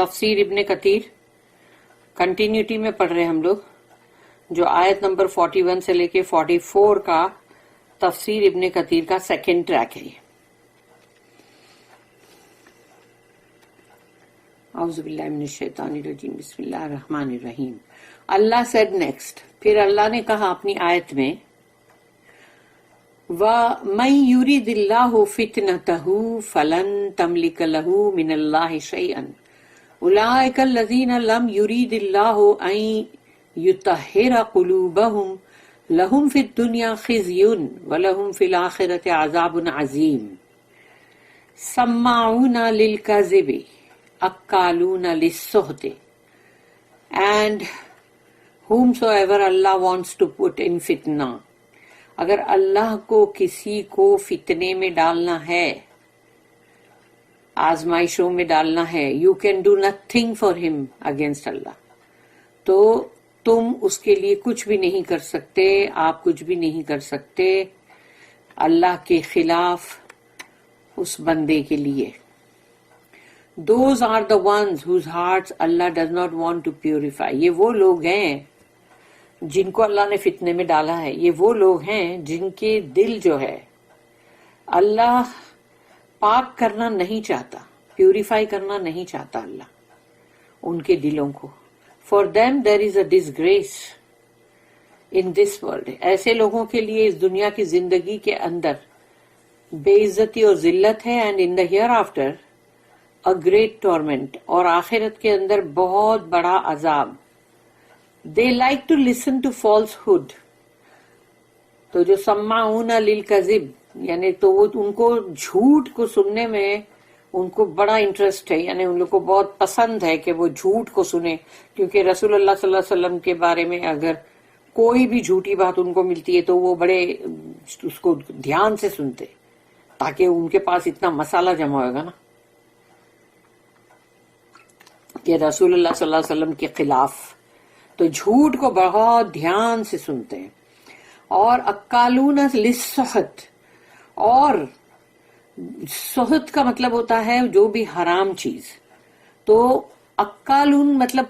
تفسیر ابن کثیر کنٹینیوٹی میں پڑھ رہے ہم لوگ، جو آیت نمبر 41 سے لے کے 44 کا تفسیر ابن کثیر کا سیکنڈ ٹریک ہے۔ اعوذ باللہ من الشیطان الرجیم، بسم اللہ الرحمن الرحیم۔ اللہ said next، پھر اللہ نے کہا اپنی آیت میں، وَمَن يُرِدِ اللَّهُ فِتْنَتَهُ فَلَن تَمْلِكَ لَهُ مِنَ اللَّهِ شَيْئًا أُولَٰئِكَ الَّذِينَ لَمْ يُرِدِ اللَّهُ أَن يُطَهِّرَ قُلُوبَهُمْ لَهُمْ فِي الدُّنْيَا خِزْيٌ وَلَهُمْ فِي الْآخِرَةِ عَذَابٌ عَظِيمٌ سَمَّاعُونَ لِلْكَذِبِ أَكَّالُونَ لِلسُّحْتِ and whomsoever Allah wants to put in fitna، اگر اللہ کو کسی کو فتنے میں ڈالنا ہے، آزمائشوں میں ڈالنا ہے، you can do nothing for him against اللہ، تو تم اس کے لیے کچھ بھی نہیں کر سکتے، آپ کچھ بھی نہیں کر سکتے اللہ کے خلاف اس بندے کے لیے۔ Those are the ones whose hearts Allah does not want to purify، یہ وہ لوگ ہیں جن کو اللہ نے فتنے میں ڈالا ہے، یہ وہ لوگ ہیں جن کے دل جو ہے اللہ پاک کرنا نہیں چاہتا، پیوریفائی کرنا نہیں چاہتا اللہ ان کے دلوں کو۔ For them there is a disgrace in this world، ایسے لوگوں کے لیے اس دنیا کی زندگی کے اندر بے عزتی اور ذلت ہے، and in the hereafter a great torment، اور آخرت کے اندر بہت بڑا عذاب۔ They like to listen to falsehood، تو جو سماعون للکذب یعنی تو وہ ان کو جھوٹ کو سننے میں ان کو بڑا انٹرسٹ ہے، یعنی ان لوگ کو بہت پسند ہے کہ وہ جھوٹ کو سنیں، کیونکہ رسول اللہ صلی اللہ علیہ وسلم کے بارے میں اگر کوئی بھی جھوٹی بات ان کو ملتی ہے تو وہ بڑے اس کو دھیان سے سنتے، تاکہ ان کے پاس اتنا مسالہ جمع ہوگا نا کہ رسول اللہ صلی اللہ علیہ وسلم کے خلاف، تو جھوٹ کو بہت دھیان سے سنتے ہیں۔ اور اکالون للسحت، اور سحت کا مطلب ہوتا ہے جو بھی حرام چیز، تو اکالون مطلب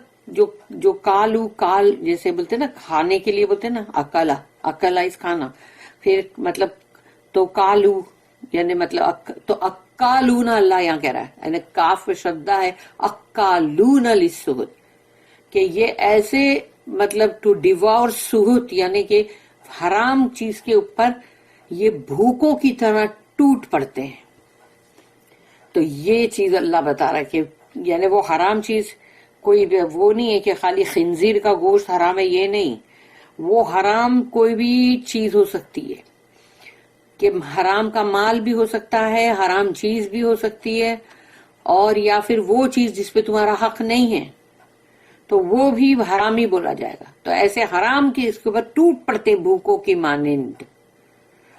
جو کالو کال جیسے بولتے نا، کھانے کے لیے بولتے نا، اکلا، اکلا از کھانا، پھر مطلب تو کالو یعنی مطلب تو اکالون اللہ یہاں کہہ رہا ہے، یعنی کاف پہ شدہ ہے، اکالون للسحت، کہ یہ ایسے مطلب ٹو ڈیوور سہت یعنی کہ حرام چیز کے اوپر یہ بھوکوں کی طرح ٹوٹ پڑتے ہیں۔ تو یہ چیز اللہ بتا رہا ہے کہ یعنی وہ حرام چیز کوئی وہ نہیں ہے کہ خالی خنزیر کا گوشت حرام ہے، یہ نہیں، وہ حرام کوئی بھی چیز ہو سکتی ہے، کہ حرام کا مال بھی ہو سکتا ہے، حرام چیز بھی ہو سکتی ہے، اور یا پھر وہ چیز جس پہ تمہارا حق نہیں ہے تو وہ بھی حرام ہی بولا جائے گا۔ تو ایسے حرام کی اس کے اوپر ٹوٹ پڑتے بھوکوں کی مانند،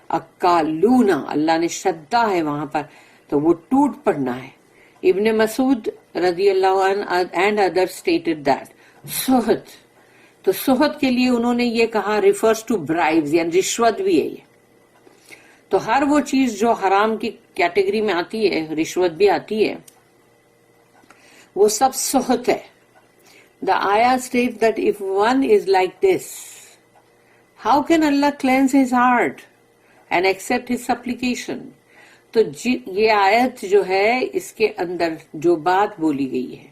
اکالونا اللہ نے شدہ ہے وہاں پر، تو وہ ٹوٹ پڑنا ہے۔ ابن مسعود رضی اللہ عنہ اینڈ ادر اسٹیٹڈ دیٹ سحت، تو سحت کے لیے انہوں نے یہ کہا ریفرز ٹو برائبز، یعنی رشوت بھی ہے یہ۔ تو ہر وہ چیز جو حرام کی کیٹیگری میں آتی ہے، رشوت بھی آتی ہے، وہ سب سحت ہے۔ The ayah states that if one is like this, how can Allah cleanse his heart and accept his supplication؟ تو یہ آیت جو ہے اس کے اندر جو بات بولی گئی ہے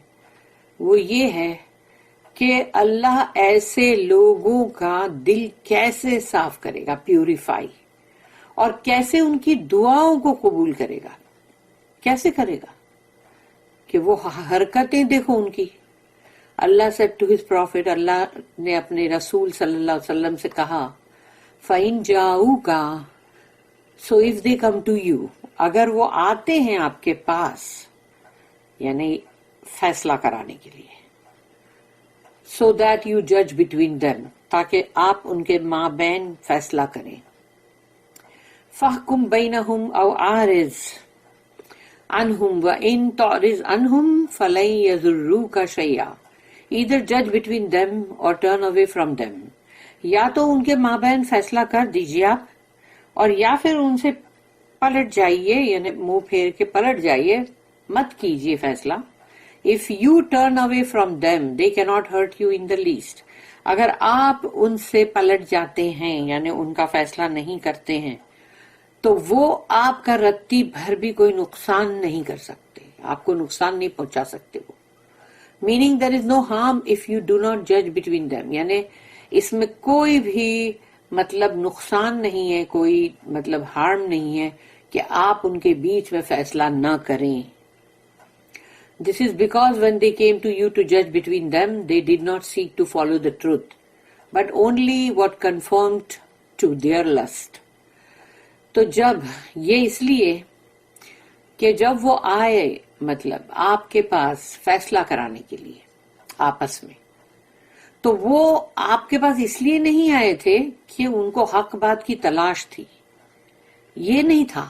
وہ یہ ہے کہ اللہ ایسے لوگوں کا دل کیسے صاف کرے گا، پیوریفائی، اور کیسے ان کی دعاؤں کو قبول کرے گا، کیسے کرے گا کہ وہ حرکتیں دیکھو ان کی۔ اللہ said to his prophet، اللہ نے اپنے رسول صلی اللہ علیہ وسلم سے کہا، فَإِن جَاءُوكَ، so if they come to you، اگر وہ آتے ہیں آپ کے پاس یعنی فیصلہ کرانے کے لیے، so that you judge between them، تاکہ آپ ان کے مابین فیصلہ کریں، فَاحْكُم بَيْنَهُمْ أَوْ أَعْرِضْ عَنْهُمْ وَإِن تُعْرِضْ عَنْهُمْ فَلَن يَضُرُّوكَ شَيْئًا، either judge between them or turn away from them، یا تو ان کے مابین فیصلہ کر دیجیے آپ، اور یا پھر ان سے پلٹ جائیے، یعنی منہ پھیر کے پلٹ جائیے، مت کیجیے فیصلہ، If you turn away from them, they cannot hurt you in the least. اگر آپ ان سے پلٹ جاتے ہیں یعنی ان کا فیصلہ نہیں کرتے ہیں تو وہ آپ کا رتی بھر بھی کوئی نقصان نہیں کر سکتے، آپ کو نقصان نہیں پہنچا سکتے وہ. Meaning there is no harm if you do not judge between them. یعنی اس میں کوئی بھی مطلب نقصان نہیں ہے، کوئی مطلب ہارم نہیں ہے کہ آپ ان کے بیچ میں فیصلہ نہ کریں. This is because when they came to you to judge between them, they did not seek to follow the truth, but only what conformed to their lust. تو جب یہ اس لیے کہ جب وہ آئے مطلب آپ کے پاس فیصلہ کرانے کے لیے آپس میں، تو وہ آپ کے پاس اس لیے نہیں آئے تھے کہ ان کو حق بات کی تلاش تھی، یہ نہیں تھا،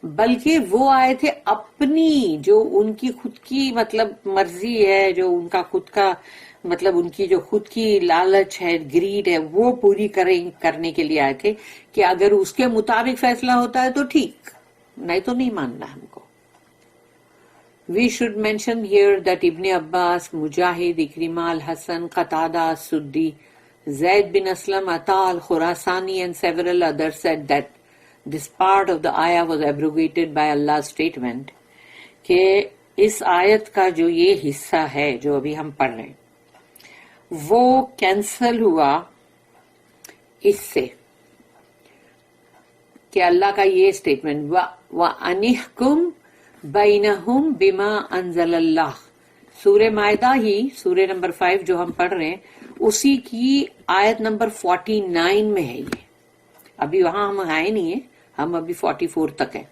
بلکہ وہ آئے تھے اپنی جو ان کی خود کی مطلب مرضی ہے، جو ان کا خود کا مطلب ان کی جو خود کی لالچ ہے، گریڈ ہے، وہ پوری کرنے کے لیے آئے تھے کہ اگر اس کے مطابق فیصلہ ہوتا ہے تو ٹھیک، نہیں تو نہیں ماننا ہم کو. We should mention here that Ibn Abbas, Mujahid, Ikrimah, Al-Hasan, Qatada, As-Suddi, Zayd bin Aslam, Ata al-Khurasani and several others said that this part of the ayah was abrogated by Allah's statement کہ اس آیت کا جو یہ حصہ ہے جو ابھی ہم پڑھ رہے ہیں وہ کینسل ہوا اس سے کہ اللہ کا یہ اسٹیٹمنٹ وَأَنِحْكُمْ بَيْنَهُمْ بِمَا أَنزَلَ اللَّهُ، سورہ مائدہ ہی سورہ نمبر 5 جو ہم پڑھ رہے ہیں اسی کی آیت نمبر 49 میں ہے. یہ ابھی وہاں ہم آئے نہیں ہیں، ہم ابھی 44 تک ہیں.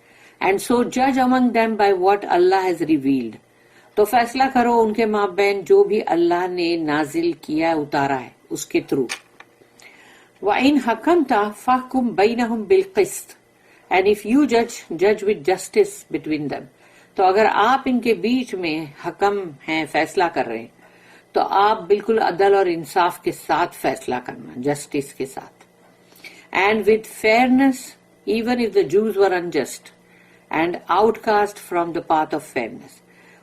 اینڈ سو جج among them by what Allah has revealed, تو فیصلہ کرو ان کے مابین جو بھی اللہ نے نازل کیا اتارا ہے اس کے تھرو. وَإِنْ حَكَمْتَ فَحْكُمْ بَيْنَهُمْ بِالْقِسْطِ، اینڈ اف یو جج ود جسٹس بٹوین دیم، تو اگر آپ ان کے بیچ میں حکم ہیں، فیصلہ کر رہے ہیں تو آپ بالکل عدل اور انصاف کے ساتھ فیصلہ کرنا، جسٹس کے ساتھ. And with fairness even if the Jews were unjust and outcast from the path of fairness،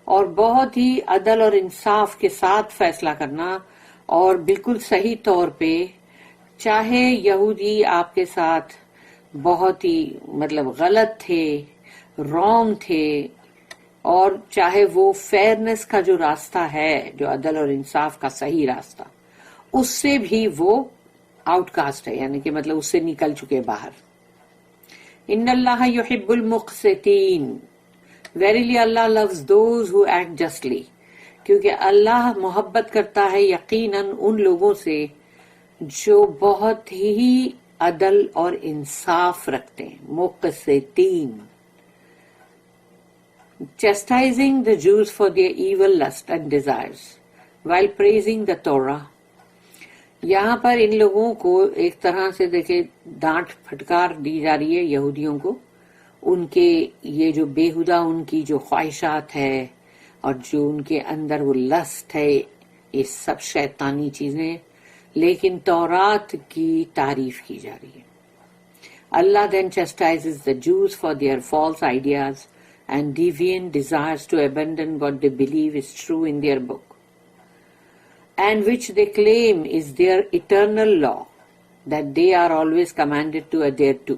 اور بہت ہی عدل اور انصاف کے ساتھ فیصلہ کرنا اور بالکل صحیح طور پہ، چاہے یہودی آپ کے ساتھ بہت ہی مطلب غلط تھے، رانگ تھے، اور چاہے وہ فیئرنس کا جو راستہ ہے، جو عدل اور انصاف کا صحیح راستہ، اس سے بھی وہ آؤٹ کاسٹ ہے، یعنی کہ مطلب اس سے نکل چکے باہر. ان اللہ یحب المقسطین، verily Allah loves those who act justly، کیونکہ اللہ محبت کرتا ہے یقیناً ان لوگوں سے جو بہت ہی عدل اور انصاف رکھتے ہیں. مقسطین، chastising the Jews for their evil lust and desires while praising the Torah. یہاں پر ان لوگوں کو ایک طرح سے دیکھیں ڈانٹ پھٹکار دی جا رہی ہے یہودیوں کو، ان کے یہ جو بےہودہ ان کی جو خواہشات ہے اور جو ان کے اندر وہ لسٹ ہے، یہ سب شیطانی چیزیں، لیکن تورات کی تعریف کی جا رہی ہے. اللہ then chastises the Jews for their false ideas and deviant desires to abandon what they believe is true in their book, and which they claim is their eternal law that they are always commanded to adhere to.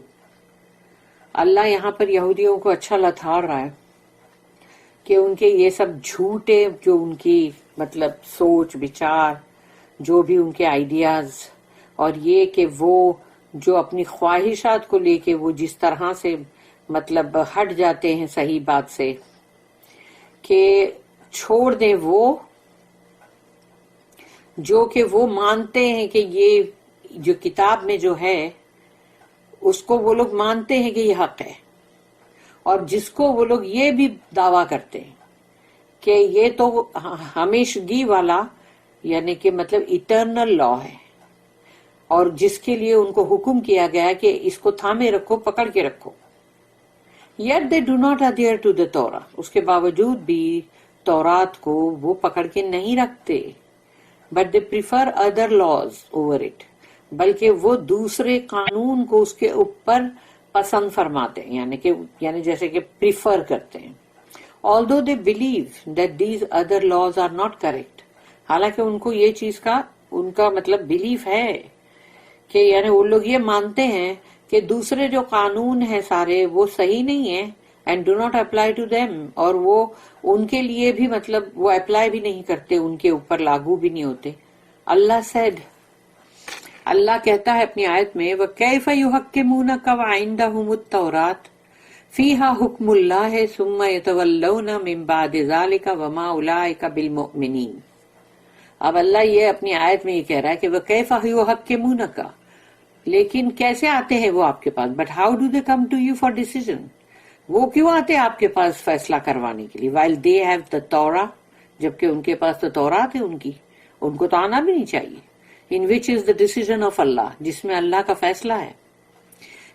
اللہ یہاں پر یہودیوں کو اچھا لتاڑ رہا ہے کہ ان کے یہ سب جھوٹے جو ان کی مطلب سوچ بچار، جو بھی ان کے آئیڈیاز، اور یہ کہ وہ جو اپنی خواہشات کو لے کے وہ جس طرح سے مطلب ہٹ جاتے ہیں صحیح بات سے، کہ چھوڑ دیں وہ جو کہ وہ مانتے ہیں کہ یہ جو کتاب میں جو ہے اس کو وہ لوگ مانتے ہیں کہ یہ حق ہے، اور جس کو وہ لوگ یہ بھی دعویٰ کرتے ہیں کہ یہ تو ہمیشگی والا یعنی کہ مطلب ایٹرنل لا ہے، اور جس کے لیے ان کو حکم کیا گیا ہے کہ اس کو تھامے رکھو، پکڑ کے رکھو. Yet they do not adhere to the Torah، اس کے باوجود بھی تورات کو وہ پکڑ کے نہیں رکھتے. But they prefer other laws over it، بلکہ وہ دوسرے قانون کو اس کے اوپر پسند فرماتے ہیں، یعنی جیسے کہ پریفر کرتے ہیں. although they believe that these other laws are not correct. حالانکہ ان کو یہ چیز کا ان کا مطلب بلیف ہے کہ یعنی وہ لوگ یہ مانتے ہیں کہ دوسرے جو قانون ہیں سارے وہ صحیح نہیں ہیں and do not apply to them, اور وہ ان کے لیے بھی مطلب وہ اپلائی بھی نہیں کرتے، ان کے اوپر لاگو بھی نہیں ہوتے. اللہ said، اللہ کہتا ہے اپنی آیت میں وَكَيْفَ يُحَكِّمُونَكَ وَعِندَهُمُ التَّوْرَاةُ فِيهَا حُكْمُ اللَّهِ ثُمَّ يَتَوَلَّوْنَ مِن بَعْدِ ذَلِكَ وَمَا أُولَٰئِكَ بِالْمُؤْمِنِينَ. اب اللہ یہ اپنی آیت میں یہ کہہ رہا ہے کہ وَكَيْفَ يُحَكِّمُونَكَ، لیکن کیسے آتے ہیں وہ آپ کے پاس، but how do they come to you for decision, وہ کیوں آتے آپ کے پاس فیصلہ کروانے کے لیے، while they have the Torah، جبکہ ان کے پاس تو تورات ہے ان کو تو آنا بھی نہیں چاہیے، in which is the decision of Allah، جس میں اللہ کا فیصلہ ہے.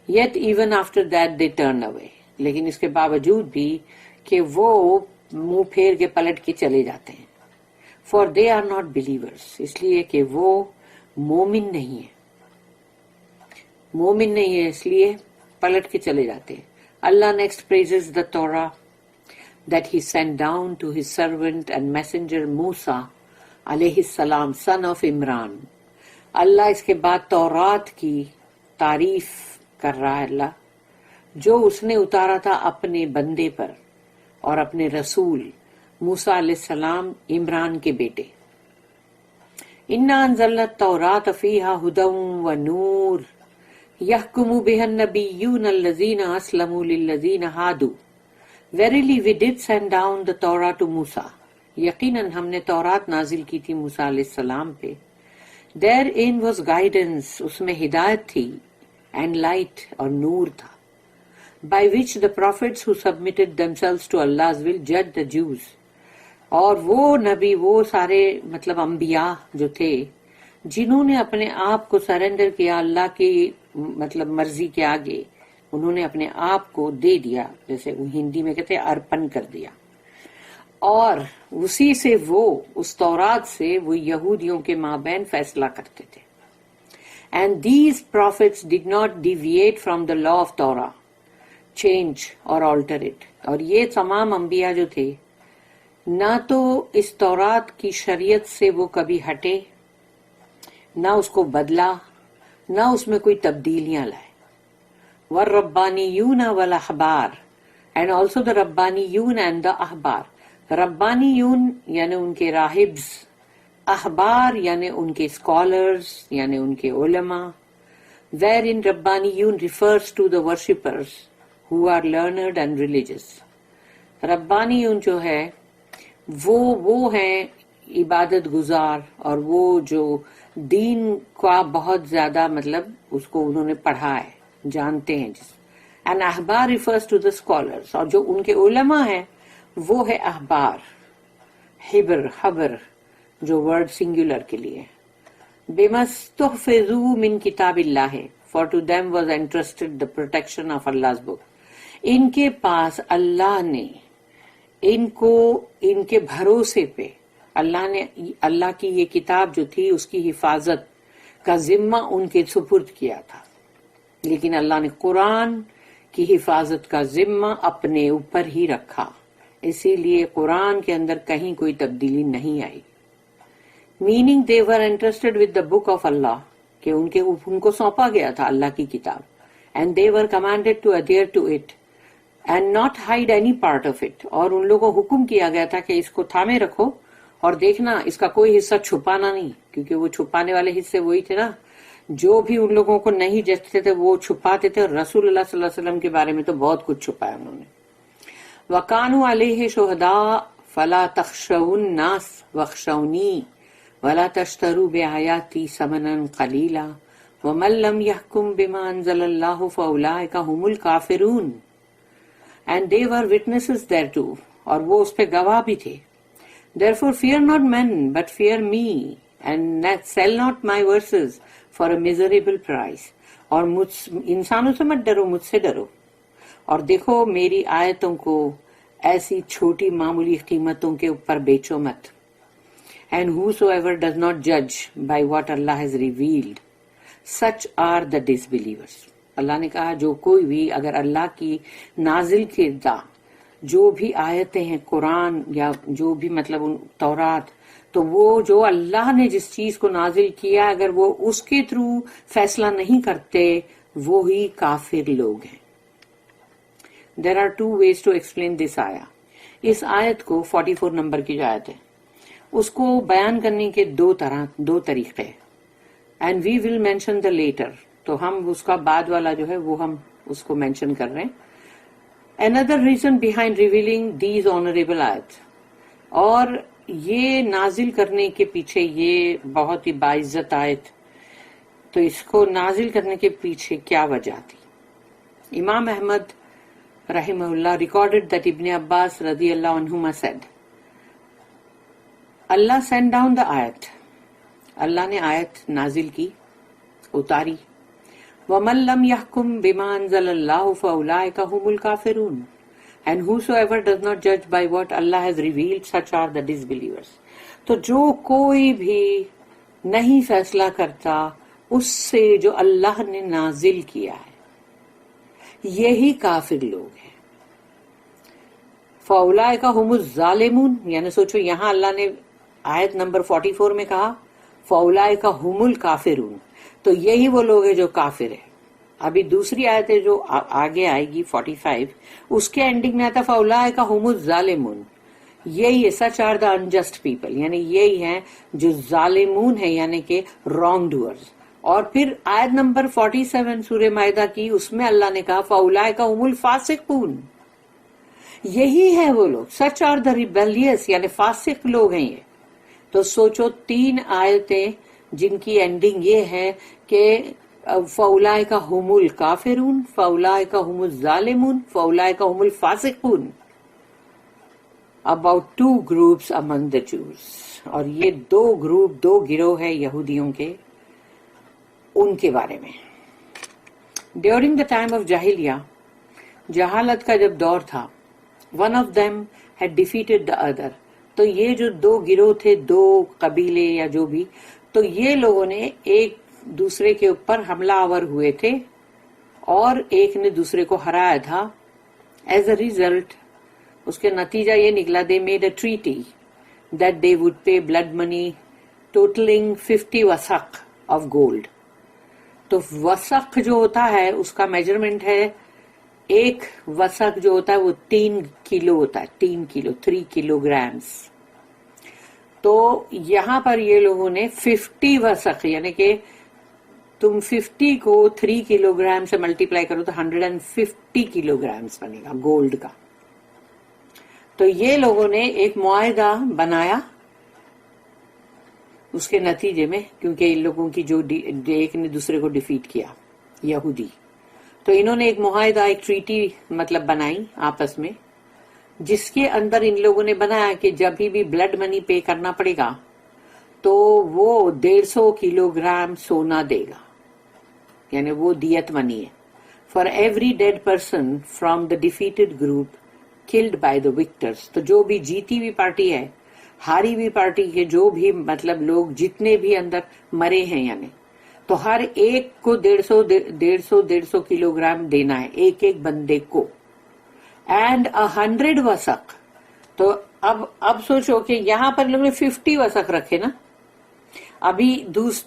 yet even after that they turn away، لیکن اس کے باوجود بھی کہ وہ منہ پھیر کے پلٹ کے چلے جاتے ہیں. for they are not believers، اس لیے کہ وہ مومن نہیں ہے، اس لیے پلٹ کے چلے جاتے ہیں. Allah next praises the Torah that he sent down to his servant and messenger Musa alayhi salam, son of Imran. اللہ اس کے بعد تورات کی تعریف کر رہا ہے اللہ جو اس نے اتارا تھا اپنے بندے پر اور اپنے رسول موسیٰ علیہ السلام عمران کے بیٹے. اِنَّا أَنزَلْنَا التَّوْرَاةَ فِيهَا هُدًى وَنُورٌ يَحْكُمُ بِهَا النَّبِيُّونَ الَّذِينَ أَسْلَمُوا لِلَّذِينَ هَادُوا. Verily we did send down the Torah to Musa. یقیناً ہم نے تورات نازل کی تھی موسیٰ علیہ السلام پہ. Therein was guidance، اس میں ہدایت تھی، and light، اور نور تھا. By which the prophets who submitted themselves to Allah's will judged the Jews. اور وہ نبی، وہ سارے مطلب انبیاء جو تھے جنہوں نے اپنے آپ کو سرنڈر کیا اللہ کی مطلب مرضی کے آگے، انہوں نے اپنے آپ کو دے دیا، جیسے ہندی میں کہتے ہیں ارپن کر دیا، اور اسی سے وہ اس تورات سے وہ یہودیوں کے مابین فیصلہ کرتے تھے. And these prophets did not deviate from the law of Torah، change or alter it. اور یہ تمام انبیاء جو تھے نہ تو اس تورات کی شریعت سے وہ کبھی ہٹے، نہ اس کو بدلا، نہ اس میں کوئی تبدیلیاں لائے. وَالرَّبَّانِيُّونَ وَالْأَحْبَارُ، and also the ربانیون and the احبار. ربانیون یعنی ان کے راہبز، احبار یعنی ان کے اسکالرز یعنی ان کے علماء. wherein ربانیون refers to the worshippers who are learned and religious. ربانیون جو ہے وہ ہیں عبادت گزار اور وہ جو دین کا بہت زیادہ مطلب اس کو انہوں نے پڑھا ہے، جانتے ہیں جس. and احبار refers to the scholars، اور جو ان کے علماء ہیں وہ ہے احبار. حبر جو ورڈ سنگولر کے لیے. بِمَسْتُحْفِظُوا مِن کتاب اللہ، for to them was entrusted the protection of Allah's book. ان کے پاس اللہ نے ان کو ان کے بھروسے پہ اللہ نے اللہ کی یہ کتاب جو تھی اس کی حفاظت کا ذمہ ان کے سپرد کیا تھا. لیکن اللہ نے قرآن کی حفاظت کا ذمہ اپنے اوپر ہی رکھا، اسی لیے قرآن کے اندر کہیں کوئی تبدیلی نہیں آئی. Meaning they were entrusted with the book of Allah، کہ ان کو سونپا گیا تھا اللہ کی کتاب. and they were commanded to adhere to it and not hide any part of it، اور ان لوگوں کو حکم کیا گیا تھا کہ اس کو تھامے رکھو اور دیکھنا اس کا کوئی حصہ چھپانا نہیں، کیونکہ وہ چھپانے والے حصے وہی تھے نا جو بھی ان لوگوں کو نہیں جچتے تھے وہ چھپاتے تھے. اور رسول اللہ صلی اللہ علیہ وسلم کے بارے میں تو بہت کچھ چھپایا انہوں نے. وَكَانُوا عَلَيْهِ شُهَدَاءَ فَلَا تَخْشَوُا النَّاسَ وَاخْشَوْنِي وَلَا تَشْتَرُوا بِآيَاتِي ثَمَنًا قَلِيلًا وَمَن لَّمْ يَحْكُم بِمَا أَنزَلَ اللَّهُ فَأُولَٰئِكَ هُمُ الْكَافِرُونَ. And they were witnesses thereto، اور وہ اس پہ گواہ بھی تھے. Therefore fear not men, but fear me, and sell not my verses for a miserable price. اور انسانوں سے مت ڈرو، مجھ سے ڈرو، اور دیکھو میری آیتوں کو ایسی چھوٹی معمولی قیمتوں کے اوپر بیچو مت. And whosoever does not judge by what Allah has revealed, such are the disbelievers. اللہ نے کہا جو کوئی بھی اگر اللہ کی نازل کردہ جو بھی آیتیں ہیں قرآن یا جو بھی مطلب تورات، تو وہ جو اللہ نے جس چیز کو نازل کیا اگر وہ اس کے تھرو فیصلہ نہیں کرتے وہی کافر لوگ ہیں. There are two ways to explain this آیا. اس آیت کو 44 نمبر کی جو آیت ہے اس کو بیان کرنے کے دو طریقے ہیں. And we will mention the letter, تو ہم اس کا بعد والا جو ہے وہ ہم اس کو مینشن کر رہے ہیں. Another reason behind revealing these honorable آیت، اور یہ نازل کرنے کے پیچھے یہ بہت ہی باعزت آیت، تو اس کو نازل کرنے کے پیچھے کیا وجہ تھی. امام احمد رحمہ اللہ recorded that Ibn Abbas رضی اللہ عنہما said Allah sent down the ayat، اللہ نے آیت نازل کی، اتاری. وَمَن لَّمْ يَحْكُم بِمَا أَنزَلَ اللَّهُ فَأُولَٰئِكَ هُمُ الْكَافِرُونَ، and whosoever does not judge by what Allah has revealed, such are the disbelievers. تو جو کوئی بھی نہیں فیصلہ کرتا اس سے جو اللہ نے نازل کیا ہے یہی کافر لوگ ہیں. فَأُولَٰئِكَ هُمُ الظَّالِمُونَ، یعنی سوچو یہاں اللہ نے آیت نمبر 44 میں کہا فَأُولَٰئِكَ هُمُ الْكَافِرُونَ، تو یہی وہ لوگ ہیں جو کافر ہیں. ابھی دوسری آیت ہے جو آگے آئے گی 45، اس کے اینڈنگ میں آتا فَأُولَٰئِكَ هُمُ الظَّالِمُونَ، یہی ہے سچ آر دا انجسٹ پیپل، یعنی یہی ہیں جو ظالمون ہیں یعنی کہ رانگ ڈوئرز. اور پھر آیت نمبر 47 سورہ مائدہ کی، اس میں اللہ نے کہا فَأُولَٰئِكَ هُمُ الْفَاسِقُونَ، یہی ہے وہ لوگ سچ آر دا ریبیلیس، یعنی فاسق لوگ ہیں یہ. تو سوچو 3 آیتیں جن کی اینڈنگ یہ ہے کہ فَأُولَٰئِكَ هُمُ الْكَافِرُونَ، فَأُولَٰئِكَ هُمُ الظَّالِمُونَ، فَأُولَٰئِكَ هُمُ الْفَاسِقُونَ. About 2 groups among the Jews، اور یہ 2 گروہ ہے یہودیوں کے، ان کے بارے میں. During the time of جاہلیہ، جہالت کا جب دور تھا، one of them had defeated the other، تو یہ جو 2 گروہ تھے، 2 قبیلے یا جو بھی، تو یہ لوگوں نے ایک دوسرے کے اوپر حملہ آور ہوئے تھے اور ایک نے دوسرے کو ہرایا تھا. ایز اے ریزلٹ اس کے نتیجہ یہ نکلا they made a treaty that they would pay blood money totaling 50 وسق of gold. تو وسق جو ہوتا ہے اس کا میجرمنٹ ہے، ایک وسق جو ہوتا ہے وہ 3 کلو ہوتا ہے، 3 کلو 3 کلو گرامز. تو یہاں پر یہ لوگوں نے 50 وسق، یعنی کہ تم 50 کو 3 کلو گرام سے ملٹیپلائی کرو تو 150 کلو گرامز بنے گا گولڈ کا. تو یہ لوگوں نے ایک معاہدہ بنایا اس کے نتیجے میں، کیونکہ ان لوگوں کی جو ایک نے دوسرے کو ڈیفیٹ کیا یہودی، تو انہوں نے ایک معاہدہ، ایک ٹریٹی مطلب بنائی آپس میں، جس کے اندر ان لوگوں نے بنایا کہ جب بھی بلڈ منی پے کرنا پڑے گا تو وہ 150 کلو گرام سونا دے گا، یعنی وہ دیت منی ہے. For every dead person from the defeated group killed by the victors, تو جو بھی جیتی ہوئی پارٹی ہے، ہاری ہوئی پارٹی کے جو بھی مطلب لوگ جتنے بھی اندر مرے ہیں، یعنی تو ہر ایک کو 150 کلو گرام دینا ہے ایک ایک بندے کو. اینڈ 100 وسق. تو اب سوچو کہ یہاں پر لوگوں نے 50 وسق رکھے نا، ابھی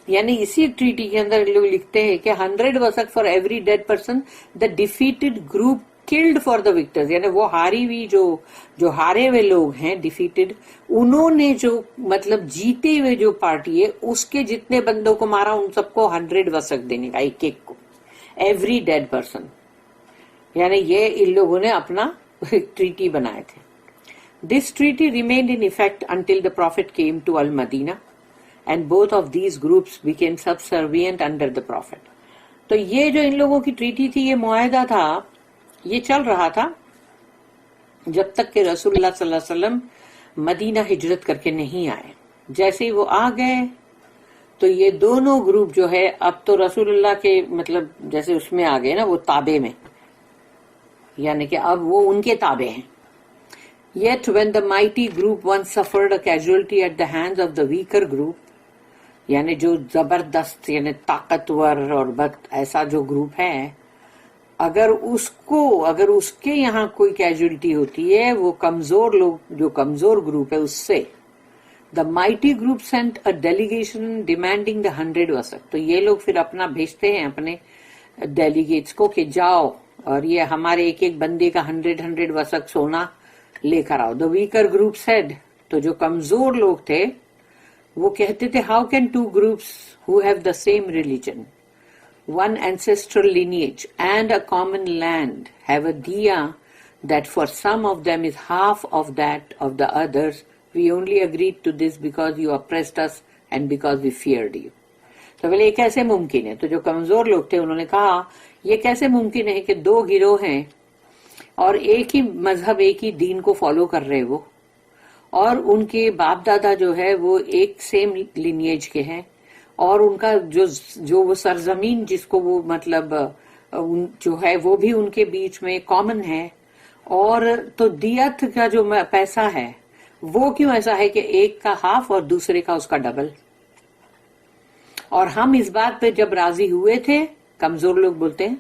یعنی اسی ٹریٹی کے اندر لوگ لکھتے ہیں کہ 100 وسق for every dead person the defeated group killed for the victors, یعنی وہ ہاری ہوئی جو ہارے ہوئے لوگ ہیں ڈیفیٹڈ، انہوں نے جو مطلب جیتے ہوئے جو پارٹی ہے اس کے جتنے بندوں کو مارا ان سب کو 100 وسق دینے کا ایک ایک کو، ایوری ڈیڈ پرسن. یعنی یہ ان لوگوں نے اپنا ٹریٹی بنائے تھے. This treaty remained in effect until the prophet came to المدینہ and both of these groups became subservient under the prophet. تو یہ جو ان لوگوں کی ٹریٹی تھی، یہ معاہدہ تھا، یہ چل رہا تھا جب تک کہ رسول اللہ صلی اللہ علیہ وسلم مدینہ ہجرت کر کے نہیں آئے. جیسے ہی وہ آ گئے تو یہ دونوں گروپ جو ہے اب تو رسول اللہ کے مطلب جیسے اس میں آ گئے نا، وہ تابع میں، یعنی کہ اب وہ ان کے تابع ہیں. Yet when the mighty group once suffered a casualty at the hands of the weaker group، یعنی جو زبردست یعنی طاقتور اور ایسا جو گروپ ہے، اگر اس کے یہاں کوئی کیجولٹی ہوتی ہے وہ کمزور لوگ جو کمزور گروپ ہے اس سے. The mighty group sent a delegation demanding the 100 وسق. تو یہ لوگ پھر اپنا بھیجتے ہیں اپنے ڈیلیگیٹس کو کہ جاؤ اور یہ ہمارے ایک ایک بندے کا 100 وسق سونا لے کر آؤ. The weaker group said, تو جو کمزور لوگ تھے وہ کہتے تھے how can two groups who have the same religion, one ancestral lineage and a common land have a diya that for some of them is half of that of the others. We only agreed to this because you oppressed us and because we feared you. تو بولے یہ کیسے ممکن ہے؟ تو جو کمزور لوگ تھے انہوں نے کہا یہ کیسے ممکن ہے کہ دو گروہ ہیں اور ایک ہی مذہب ایک ہی دین کو فالو کر رہے وہ، اور ان کے باپ دادا جو ہے وہ ایک سیم لینیج کے ہیں، اور ان کا جو وہ سرزمین جس کو وہ مطلب جو ہے وہ بھی ان کے بیچ میں کامن ہے. اور تو دیت کا جو پیسہ ہے وہ کیوں ایسا ہے کہ ایک کا ہاف اور دوسرے کا اس کا ڈبل. اور ہم اس بات پہ جب راضی ہوئے تھے، کمزور لوگ بولتے ہیں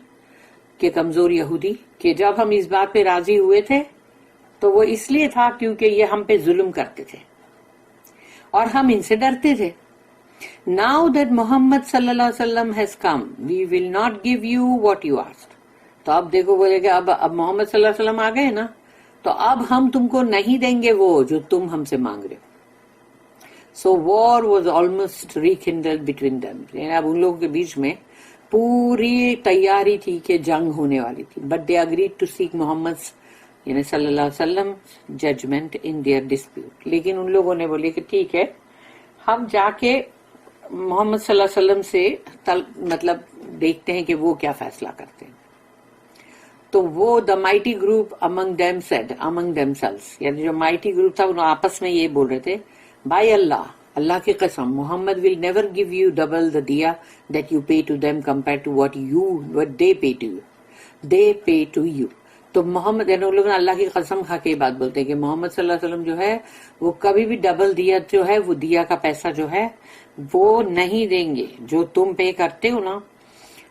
کہ کمزور یہودی، کہ جب ہم اس بات پہ راضی ہوئے تھے تو وہ اس لیے تھا کیونکہ یہ ہم پہ ظلم کرتے تھے اور ہم ان سے ڈرتے تھے. Now that Muhammad sallallahu alaihi wasallam has come, we will not give you what you asked. تو اب دیکھو بولے کہ اب محمد صلی اللہ علیہ وسلم آ گئے نا، تو اب ہم تم کو نہیں دیں گے وہ جو تم ہم سے مانگ رہے ہو. So war was almost rekindled between them. اب ان لوگوں کے بیچ میں پوری تیاری تھی کہ جنگ ہونے والی تھی. But they agreed to seek Muhammad's یعنی صلی اللہ علیہ وسلم ججمنٹ ان دیئر ڈسپیوٹ. لیکن ان لوگوں نے بولے کہ ٹھیک ہے ہم جا کے محمد صلی اللہ علیہ وسلم سے مطلب دیکھتے ہیں کہ وہ کیا فیصلہ کرتے ہیں. تو وہ the mighty group among them said among themselves, یعنی جو مائٹی گروپ تھا انہوں آپس میں یہ بول رہے تھے بائی اللہ کی قسم Muhammad will never give you double the دیا that you pay to them compare to what they pay to you. تو محمد یعنی ان لوگوں نے اللہ کی قسم کھا کے یہ بات بولتے ہیں کہ محمد صلی اللہ علیہ وسلم جو ہے وہ کبھی بھی ڈبل دیا جو ہے وہ دیا کا پیسہ جو ہے وہ نہیں دیں گے جو تم پے کرتے ہو نا،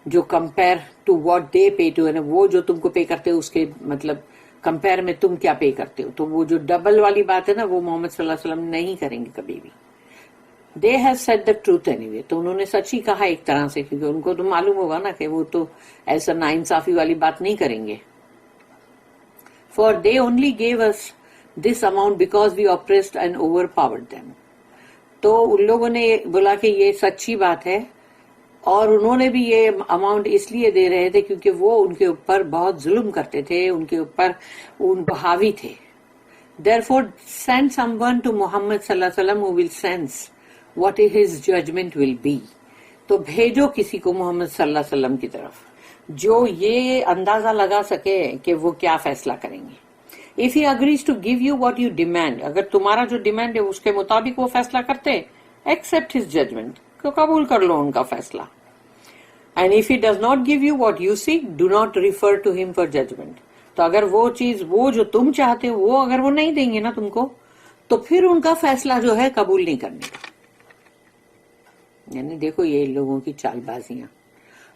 جو compare to what they pay to, یعنی وہ جو تم کو پے کرتے ہو اس کے مطلب کمپیئر میں تم کیا پے کرتے ہو. تو وہ جو ڈبل والی بات ہے نا وہ محمد صلی اللہ علیہ وسلم نہیں کریں گے کبھی بھی. They have said the truth any way. تو انہوں نے سچ ہی کہا ایک طرح سے، کیونکہ ان کو تو معلوم ہوگا نا کہ وہ تو ایسا ناانصافی والی بات نہیں کریں گے. For they only gave us this amount because we oppressed and overpowered them. تو ان لوگوں نے بولا کہ یہ سچی بات ہے اور انہوں نے بھی یہ اماؤنٹ اس لیے دے رہے تھے کیونکہ وہ ان کے اوپر بہت ظلم کرتے تھے، ان کے اوپر ان کو حاوی تھے. Therefore send someone to Muhammad صلی اللہ علیہ وسلم who will sense what his judgment will be. تو بھیجو کسی کو محمد صلی اللہ علیہ وسلم کی طرف جو یہ اندازہ لگا سکے کہ وہ کیا فیصلہ کریں گے. If he agrees to give you what you demand, اگر تمہارا جو ڈیمانڈ ہے اس کے مطابق وہ فیصلہ کرتے، accept his judgment، تو قبول کر لو ان کا فیصلہ. And if he does not give you what you seek, do not refer to him for judgment. تو اگر وہ چیز وہ جو تم چاہتے ہو وہ اگر وہ نہیں دیں گے نا تم کو، تو پھر ان کا فیصلہ جو ہے قبول نہیں کرنے کا. یعنی دیکھو یہ لوگوں کی چال بازیاں.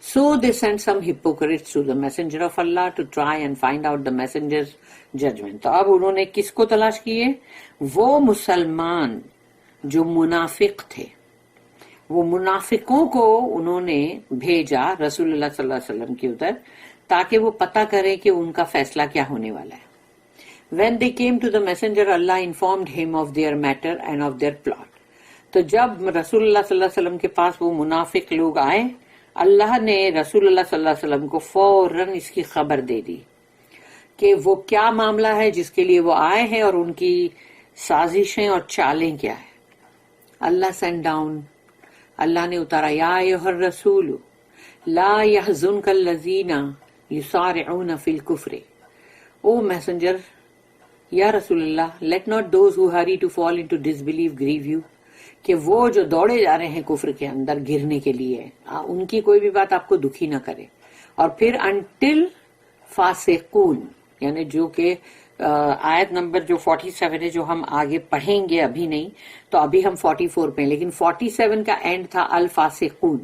So they sent some hypocrites to the messenger of Allah to try and find out the messenger's judgment. تو اب انہوں نے کس کو تلاش کیے؟ وہ مسلمان جو منافق تھے، وہ منافقوں کو انہوں نے بھیجا رسول اللہ صلی اللہ علیہ وسلم کی ادھر تاکہ وہ پتہ کرے کہ ان کا فیصلہ کیا ہونے والا ہے. When they came to the messenger, Allah informed him of their matter and of their plot. تو جب رسول اللہ صلی اللہ علیہ وسلم کے پاس وہ منافق لوگ آئے، اللہ نے رسول اللہ صلی اللہ علیہ وسلم کو فوراً اس کی خبر دے دی کہ وہ کیا معاملہ ہے جس کے لیے وہ آئے ہیں اور ان کی سازشیں اور چالیں کیا ہے. اللہ سینڈ ڈاؤن، اللہ نے اتارا یا ایھا الرسول لا یحزنک الذین یسارعون فی الکفر. او میسنجر، یا رسول اللہ، let not those who hurry to fall into disbelief grieve you, کہ وہ جو دوڑے جا رہے ہیں کفر کے اندر گرنے کے لیے ان کی کوئی بھی بات آپ کو دکھی نہ کرے. اور پھر انٹل فاسقون، یعنی جو کہ آیت نمبر جو 47 ہے جو ہم آگے پڑھیں گے، ابھی نہیں تو ابھی ہم 44 پہ ہیں، لیکن 47 کا اینڈ تھا الفاسقون.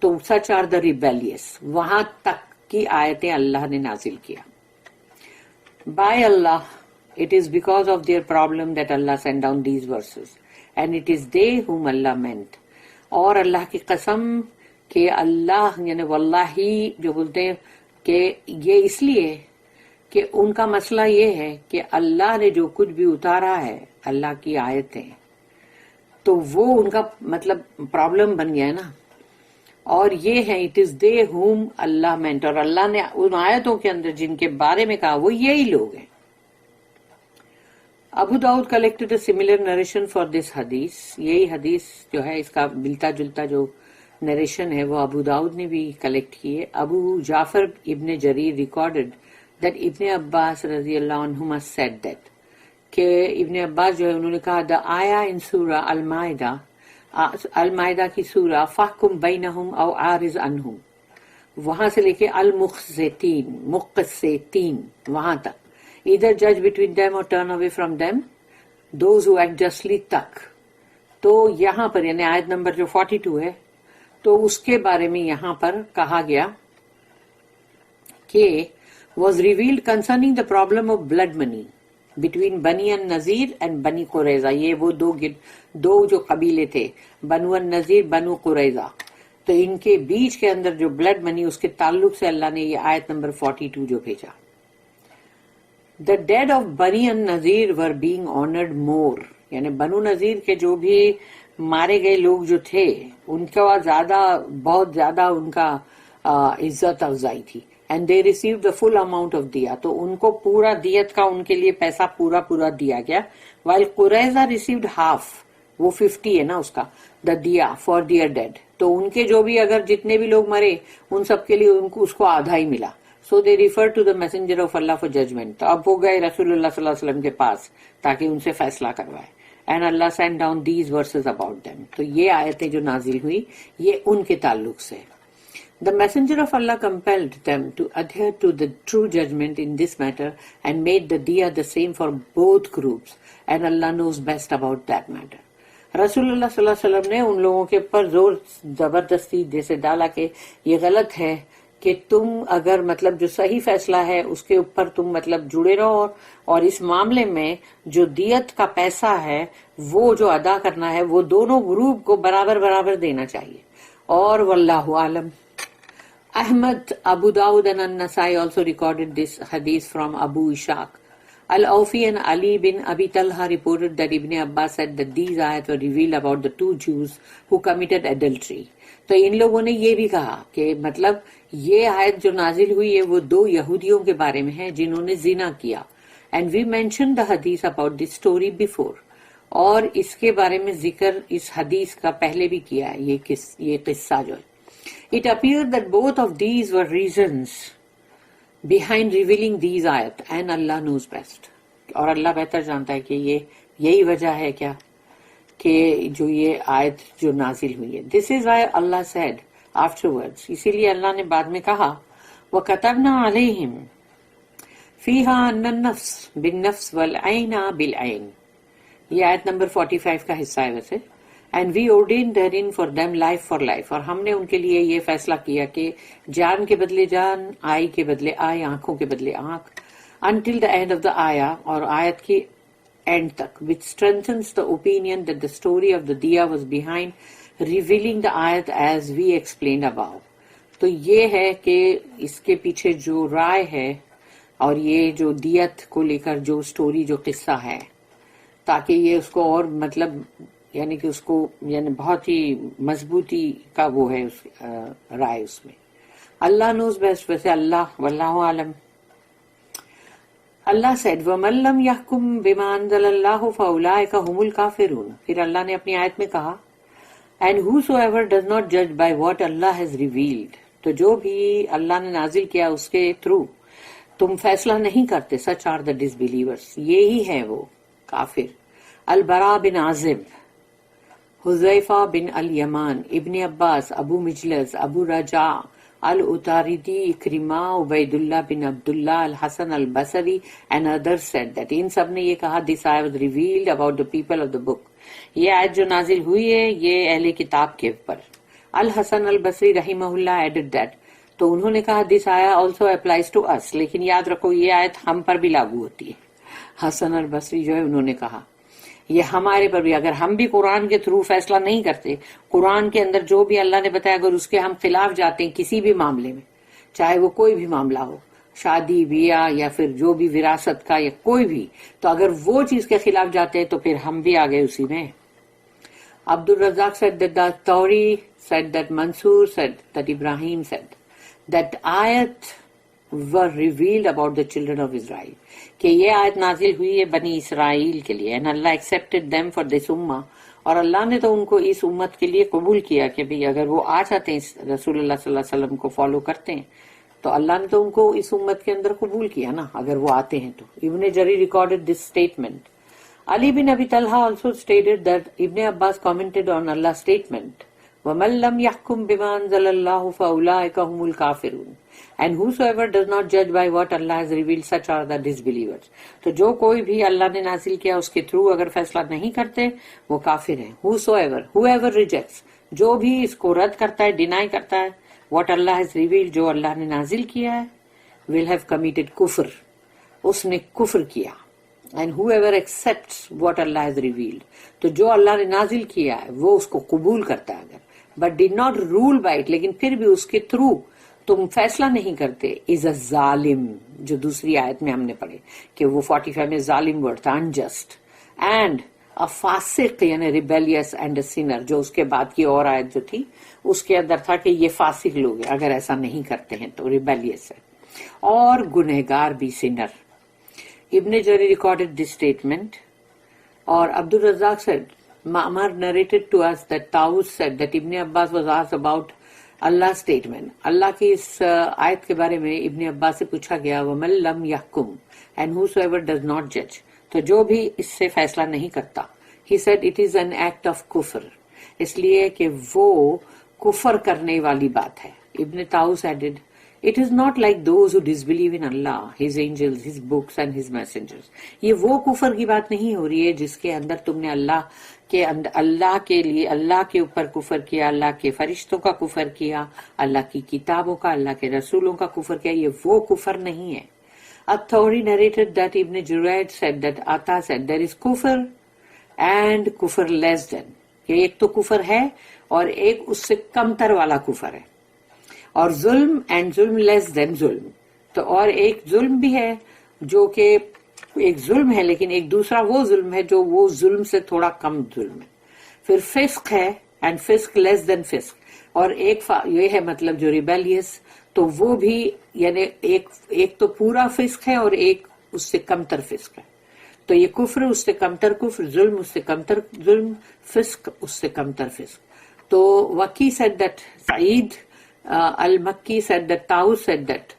تو سچ آر دا ریبیلیس، وہاں تک کی آیتیں اللہ نے نازل کیا. By Allah, it is because of their problem that Allah sent down these verses, and it is they whom Allah meant. اور اللہ کی قسم کہ اللہ یعنی واللہ جو بولتے ہیں کہ یہ اس لیے کہ ان کا مسئلہ یہ ہے کہ اللہ نے جو کچھ بھی اتارا ہے اللہ کی آیتیں تو وہ ان کا مطلب پرابلم بن گیا ہے نا. اور یہ ہے it is they home Allah meant, اور اللہ نے ان آیتوں کے اندر جن کے بارے میں کہا وہ یہی لوگ ہیں. Abu Dawud collected a similar narration for this حدیث. یہی حدیث جو ہے اس کا ملتا جلتا جو نریشن ہے وہ ابو داؤد نے بھی کلیکٹ کیے. ابو جعفر ابن جریر ریکارڈڈ دیٹ ابن عباس رضی اللہ عنہما سیڈ دیٹ کہ ابن عباس جو ہے انہوں نے کہا دا آیا ان سورہ المائدہ, المائدہ کی سورہ فاحکم بینہم او عارض عنہم, وہاں سے لے کے المقسطین مقسطین وہاں تک, either judge between them or turn away from them those who act justly تک. تو یہاں پر یعنی آیت نمبر جو 42 ہے تو اس کے بارے میں یہاں پر کہا گیا کہ was revealed concerning the problem of blood money between بنی النذیر and بنی قریظہ. یہ وہ دو جو قبیلے تھے بنو النذیر بنو قریظہ, تو ان کے بیچ کے اندر جو بلڈ منی اس کے تعلق سے اللہ نے یہ آیت نمبر 42 جو بھیجا. The dead of بنی النذیر were being honored more, یعنی بنو نذیر کے جو بھی مارے گئے لوگ جو تھے ان کا بہت زیادہ ان کا عزت افزائی تھی. And they received the full amount of دیا, تو ان کو پورا دیت کا ان کے لیے پیسہ پورا دیا گیا. while قریظہ received half, وہ 50 ہے نا اس کا the دیا for their dead, تو ان کے جو بھی اگر جتنے بھی لوگ مرے ان سب کے لیے ان کو اس کو آدھا ہی ملا. So they referred to the messenger of Allah for judgment. تو اب وہ گئے رسول اللہ صلی اللہ علیہ وسلم کے پاس تاکہ ان سے فیصلہ کروائے. And Allah sent down these verses about them. تو یہ آیتیں جو نازل ہوئی یہ ان کے تعلق سے. The messenger of Allah compelled them to adhere to the true judgment in this matter and made the diya the same for both groups, and Allah knows best about that matter. رسول اللہ صلی اللہ علیہ وسلم نے ان لوگوں کے اوپر زور زبردستی جیسے ڈالا کہ یہ غلط ہے کہ تم اگر مطلب جو صحیح فیصلہ ہے اس کے اوپر تم مطلب جڑے رہو, اور اس معاملے میں جو دیت کا پیسہ ہے وہ جو ادا کرنا ہے وہ دونوں گروپ کو برابر دینا چاہیے. اور واللہ عالم. Ahmad, Abu Dawud and An-Nasai also recorded this hadith from Abu Ishaq. Al-Awfi and Ali bin Abi Talha reported that Ibn Abbas said that these ayat were revealed about the two Jews who committed adultery. تو ان لوگوں نے یہ بھی کہا کہ مطلب یہ آیت جو نازل ہوئی ہے وہ دو یہودیوں کے بارے میں ہے جنہوں نے زنا کیا. And we mentioned the hadith about this story before. اور اس کے بارے میں ذکر اس حدیث کا پہلے بھی کیا ہے یہ قصہ جو ہے. It appeared that both of these were reasons behind revealing these ayat, and Allah knows best. اور اللہ بہتر جانتا ہے کہ یہی وجہ ہے کیا کہ جو یہ آیت جو نازل ہوئی ہے. This is why Allah said afterwards, اسی لیے اللہ نے بعد میں کہا وَكَتَبْنَا عَلَيْهِمْ فِيهَا أَنَّ النَّفْسَ بِالنَّفْسِ وَالْعَيْنَ بِالْعَيْنِ. یہ آیت نمبر 45 کا حصہ ہے ویسے. And we ordained therein for them life for life. اور ہم نے ان کے لیے یہ فیصلہ کیا کہ جان کے بدلے جان, آئی کے بدلے آئی, آنکھوں کے بدلے آنکھ, until the end of the ayah, اور آیت کی اینڈ تک, which strengthens the opinion that the story of the diya was behind revealing the ayat as we explained above. تو یہ ہے کہ اس کے پیچھے جو رائے ہے اور یہ جو دیت کو لے کر جو سٹوری جو قصہ ہے تاکہ یہ اس کو اور مطلب یعنی کہ اس کو یعنی بہت ہی مضبوطی کا وہ ہے رائے اس میں. اللہ نوز بیسٹ. ویسے اللہ واللہ عالم. اللہ said وَمَن لَّمْ يَحْكُم بِمَا أَنزَلَ اللَّهُ فَأُولَٰئِكَ هُمُ الْكَافِرُونَ. پھر اللہ نے اپنی آیت میں کہا and whosoever does not judge by what Allah has revealed. تو جو بھی اللہ نے نازل کیا اس کے تھرو تم فیصلہ نہیں کرتے, such are the disbelievers. یہی ہے وہ کافر. البراء بن عازب, حذیفہ بن الیمان, ابن عباس, ابو مجلس, ابو رجاء الاتاریدی, اکرمہ, عبید اللہ بن عبداللہ, الحسن البصری and others said that. ان سب نے یہ کہا this ayah was revealed about the people of the book. یہ آیت جو نازل ہوئی ہے یہ اہل کتاب کے اوپر. الحسن البصری رحمہ اللہ added that. تو انہوں نے کہا دس آیا آلسو اپلائز ٹو اس، لیکن یاد رکھو یہ آیت ہم پر بھی لاگو ہوتی ہے۔ حسن البصری جو ہے انہوں نے کہا یہ ہمارے پر بھی، اگر ہم بھی قرآن کے تھرو فیصلہ نہیں کرتے، قرآن کے اندر جو بھی اللہ نے بتایا اگر اس کے ہم خلاف جاتے ہیں کسی بھی معاملے میں، چاہے وہ کوئی بھی معاملہ ہو، شادی بیاہ یا پھر جو بھی وراثت کا یا کوئی بھی، تو اگر وہ چیز کے خلاف جاتے ہیں تو پھر ہم بھی آ گئے اسی میں۔ عبد الرزاق said that the Tawri said that Mansur said that Ibrahim said that ayat were revealed about the children of Israel، کہ یہ آیت نازل ہوئی ہے بنی اسرائیل کے لیے، and Allah accepted them for this ummah، اور اللہ نے تو ان کو اس امت کے لیے قبول کیا کہ بھئی اگر وہ آ جاتے ہیں رسول اللہ صلی اللہ علیہ وسلم کو فالو کرتے ہیں تو اللہ نے تو ان کو اس امت کے اندر قبول کیا نا، اگر وہ آتے ہیں تو۔ Ibn Jarir recorded this statement. Ali bin Abi Talha also stated that Ibn Abbas commented on Allah's statement, وَمَن لَّمْ يَحْكُم بِمَا أَنزَلَ اللَّهُ فَأُولَٰئِكَ هُمُ الْكَافِرُونَ، and whosoever does not judge by what Allah has revealed, such are the disbelievers۔ تو جو کوئی بھی اللہ نے نازل کیا اس کے تھرو اگر فیصلہ نہیں کرتے وہ کافر ہیں۔ whoever rejects، جو بھی اس کو رد کرتا ہے، ڈینائی کرتا ہے، what Allah has revealed، جو اللہ نے نازل کیا ہے، will have committed kufr، اس نے کفر کیا۔ and whoever accepts what Allah has revealed، تو جو اللہ نے نازل کیا ہے وہ اس کو قبول کرتا ہے اگر، but did not rule by it، لیکن پھر بھی اس کے تھرو تم فیصلہ نہیں کرتے، is a ظالم، جو دوسری آیت میں ہم نے پڑھے کہ وہ 45 میں ظالم ورڈ تھا، unjust، and a فاسق یعنی rebellious and a sinner، جو اس کے بعد کی اور آیت جو تھی اس کے اندر تھا کہ یہ فاسق لوگ ہیں اگر ایسا نہیں کرتے ہیں تو rebellious ہے، اور گنہگار بھی sinner۔ Ibn Jari recorded this statement، اور عبد الرزاق said Ma'mar narrated to us that Tawus said that Ibn Abbas was asked about Allah's statement، اللہ کی اس آیت کے بارے میں ابن عباس سے پوچھا گیا وَمَن لَّمْ يَحْكُم and whosoever does not judge، تو جو بھی اس سے فیصلہ نہیں کرتا، he said it is an act of kufr، اس لیے کہ وہ کفر کرنے والی بات ہے۔ ابن طاؤس added It is not like those who disbelieve in Allah, His angels, His books and His messengers۔ یہ وہ کفر کی بات نہیں ہو رہی ہے جس کے اندر تم نے اللہ کے لیے اللہ کے اوپر کفر کیا، اللہ کے فرشتوں کا کفر کیا، اللہ کی کتابوں کا، اللہ کے رسولوں کا کفر کیا، یہ وہ کفر نہیں ہے۔ At-Thawri narrated that Ibn Jurayj said that Atta said there is kufr and kufr less than، کہ ایک تو کفر ہے اور ایک اس سے کمتر والا کفر ہے، اور ظلم اینڈ ظلم لیس دین ظلم، تو اور ایک ظلم بھی ہے جو کہ ایک ظلم ہے لیکن ایک دوسرا وہ ظلم ہے جو وہ ظلم سے تھوڑا کم ظلم ہے۔ پھر فسق ہے اینڈ فسق لیس دین فسق، اور ایک یہ ہے مطلب جو ریبیلیس، تو وہ بھی یعنی ایک تو پورا فسق ہے اور ایک اس سے کمتر فسق ہے، تو یہ کفر اس سے کمتر کفر، ظلم اس سے کمتر ظلم، فسق اس سے کمتر فسق۔ تو وکی said that Saeed المکی said that Taus said that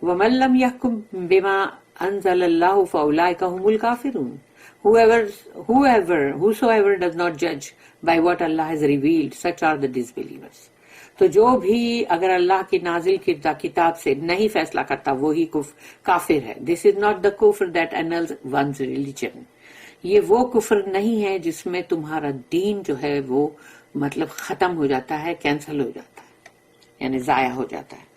وَمَن لَّمْ يَحْكُم بِمَا أَنزَلَ اللَّهُ فَأُولَٰئِكَ هُمُ الْكَافِرُونَ۔ whosoever does not judge by what Allah has revealed, such are the disbelievers۔ تو جو بھی اگر اللہ کی نازل کردہ کتاب سے نہیں فیصلہ کرتا وہی کافر ہے۔ This is not the kufr that annuls one's religion، یہ وہ کفر نہیں ہے جس میں تمہارا دین جو ہے وہ مطلب ختم ہو جاتا ہے، کینسل ہو جاتا ہے، یعنی ضائع ہو جاتا ہے۔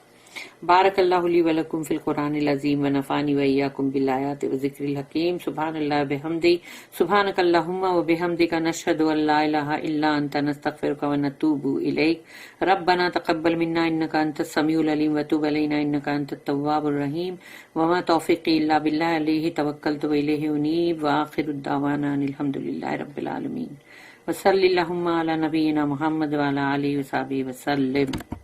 بارک اللہ لی و لکم فی القرآن العظیم و نفعنی و ایاکم بالآیات و ذکر الحکیم۔ سبحان اللہ بحمدی، سبحانک اللہم و بحمدک، نشہد ان لا الہ الا انت، نستغفرک و نتوب الیک۔ ربنا تقبل منا انک انت السمیع العلیم وتب علینا انک انت التواب الرحیم، وما توفیقی الا باللہ، علیہ توکلت و الیہ انیب، وآخر الدعوانا ان الحمد للہ رب العالمین، وصلی اللہم علی نبینا محمد وعلی آلہ وصحبہ وسلم۔